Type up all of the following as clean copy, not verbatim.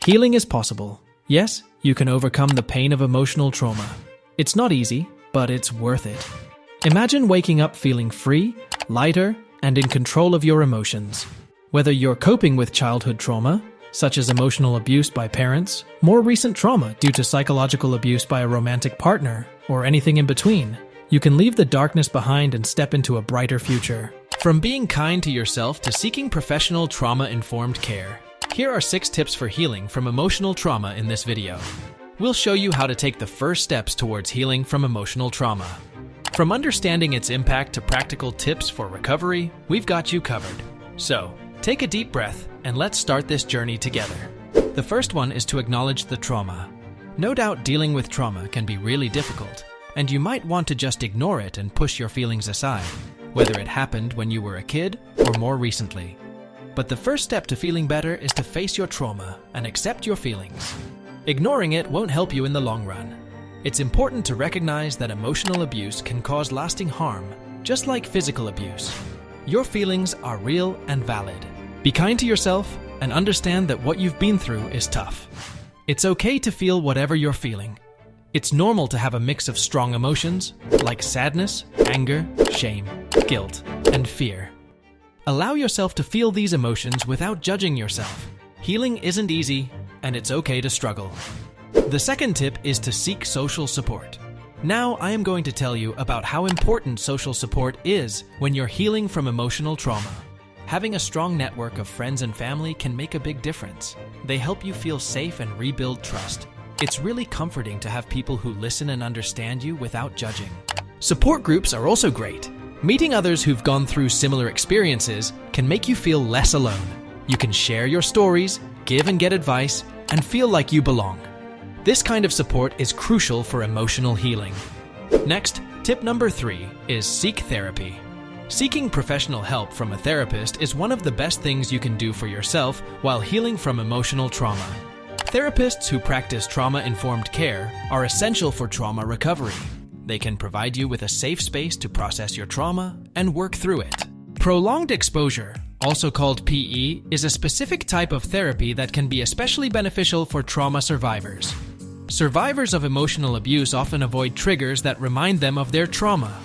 Healing is possible. Yes, you can overcome the pain of emotional trauma. It's not easy, but it's worth it. Imagine waking up feeling free, lighter, and in control of your emotions. Whether you're coping with childhood trauma, such as emotional abuse by parents, more recent trauma due to psychological abuse by a romantic partner, or anything in between, you can leave the darkness behind and step into a brighter future. From being kind to yourself to seeking professional trauma-informed care, here are 6 tips for healing from emotional trauma in this video. We'll show you how to take the first steps towards healing from emotional trauma. From understanding its impact to practical tips for recovery, we've got you covered. So, take a deep breath and let's start this journey together. The first one is to acknowledge the trauma. No doubt dealing with trauma can be really difficult, and you might want to just ignore it and push your feelings aside, whether it happened when you were a kid or more recently. But the first step to feeling better is to face your trauma and accept your feelings. Ignoring it won't help you in the long run. It's important to recognize that emotional abuse can cause lasting harm, just like physical abuse. Your feelings are real and valid. Be kind to yourself and understand that what you've been through is tough. It's okay to feel whatever you're feeling. It's normal to have a mix of strong emotions, like sadness, anger, shame, guilt, and fear. Allow yourself to feel these emotions without judging yourself. Healing isn't easy, and it's okay to struggle. The second tip is to seek social support. Now I am going to tell you about how important social support is when you're healing from emotional trauma. Having a strong network of friends and family can make a big difference. They help you feel safe and rebuild trust. It's really comforting to have people who listen and understand you without judging. Support groups are also great. Meeting others who've gone through similar experiences can make you feel less alone. You can share your stories, give and get advice, and feel like you belong. This kind of support is crucial for emotional healing. Next, tip number 3 is seek therapy. Seeking professional help from a therapist is one of the best things you can do for yourself while healing from emotional trauma. Therapists who practice trauma-informed care are essential for trauma recovery. They can provide you with a safe space to process your trauma and work through it. Prolonged exposure, also called PE, is a specific type of therapy that can be especially beneficial for trauma survivors. Survivors of emotional abuse often avoid triggers that remind them of their trauma.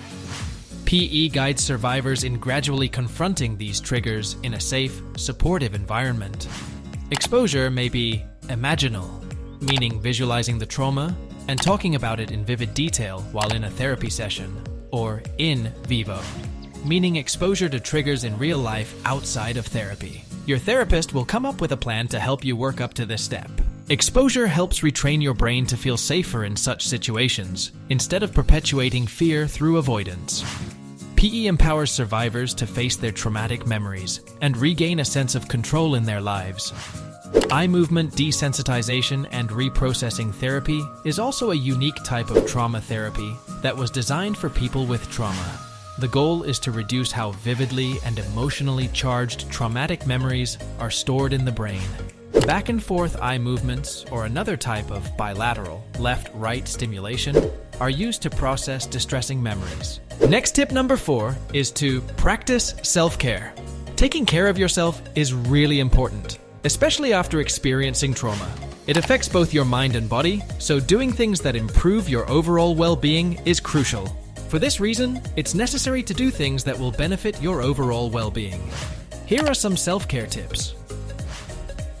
PE guides survivors in gradually confronting these triggers in a safe, supportive environment. Exposure may be imaginal, meaning visualizing the trauma and talking about it in vivid detail while in a therapy session, or in vivo, meaning exposure to triggers in real life outside of therapy. Your therapist will come up with a plan to help you work up to this step. Exposure helps retrain your brain to feel safer in such situations, instead of perpetuating fear through avoidance. PE empowers survivors to face their traumatic memories and regain a sense of control in their lives. Eye movement desensitization and reprocessing therapy is also a unique type of trauma therapy that was designed for people with trauma. The goal is to reduce how vividly and emotionally charged traumatic memories are stored in the brain. Back and forth eye movements, or another type of bilateral left-right stimulation, are used to process distressing memories. Next tip number 4 is to practice self-care. Taking care of yourself is really important, especially after experiencing trauma. It affects both your mind and body, so doing things that improve your overall well-being is crucial. For this reason, it's necessary to do things that will benefit your overall well-being. Here are some self-care tips.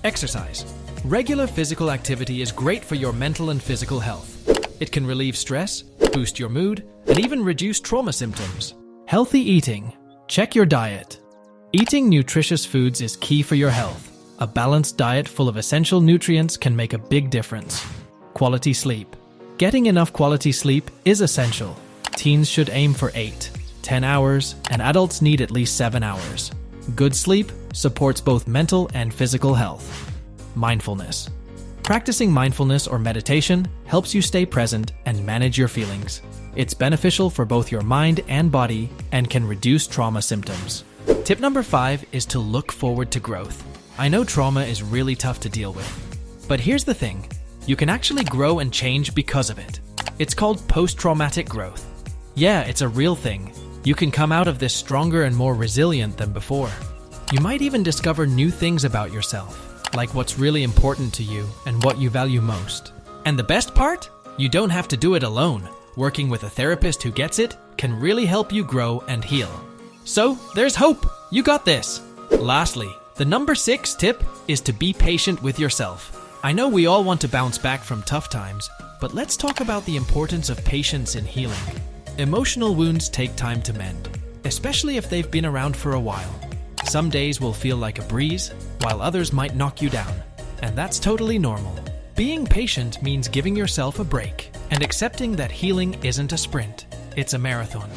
Exercise. Regular physical activity is great for your mental and physical health. It can relieve stress, boost your mood, and even reduce trauma symptoms. Healthy eating. Check your diet. Eating nutritious foods is key for your health. A balanced diet full of essential nutrients can make a big difference. Quality sleep. Getting enough quality sleep is essential. Teens should aim for 8-10 hours, and adults need at least 7 hours. Good sleep supports both mental and physical health. Mindfulness. Practicing mindfulness or meditation helps you stay present and manage your feelings. It's beneficial for both your mind and body and can reduce trauma symptoms. Tip number 5 is to look forward to growth. I know trauma is really tough to deal with, but here's the thing. You can actually grow and change because of it. It's called post-traumatic growth. Yeah, it's a real thing. You can come out of this stronger and more resilient than before. You might even discover new things about yourself. like what's really important to you and what you value most. And the best part? You don't have to do it alone. Working with a therapist who gets it can really help you grow and heal. So, there's hope. You got this. Lastly, the number 6 tip is to be patient with yourself. I know we all want to bounce back from tough times, but let's talk about the importance of patience in healing. Emotional wounds take time to mend, especially if they've been around for a while. Some days will feel like a breeze, while others might knock you down, and that's totally normal. Being patient means giving yourself a break and accepting that healing isn't a sprint, it's a marathon.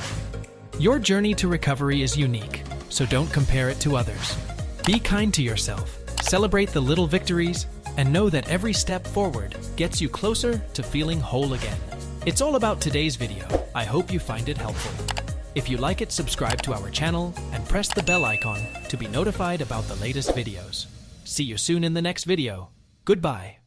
Your journey to recovery is unique, so don't compare it to others. Be kind to yourself, celebrate the little victories, and know that every step forward gets you closer to feeling whole again. It's all about today's video. I hope you find it helpful. If you like it, subscribe to our channel and press the bell icon to be notified about the latest videos. See you soon in the next video. Goodbye.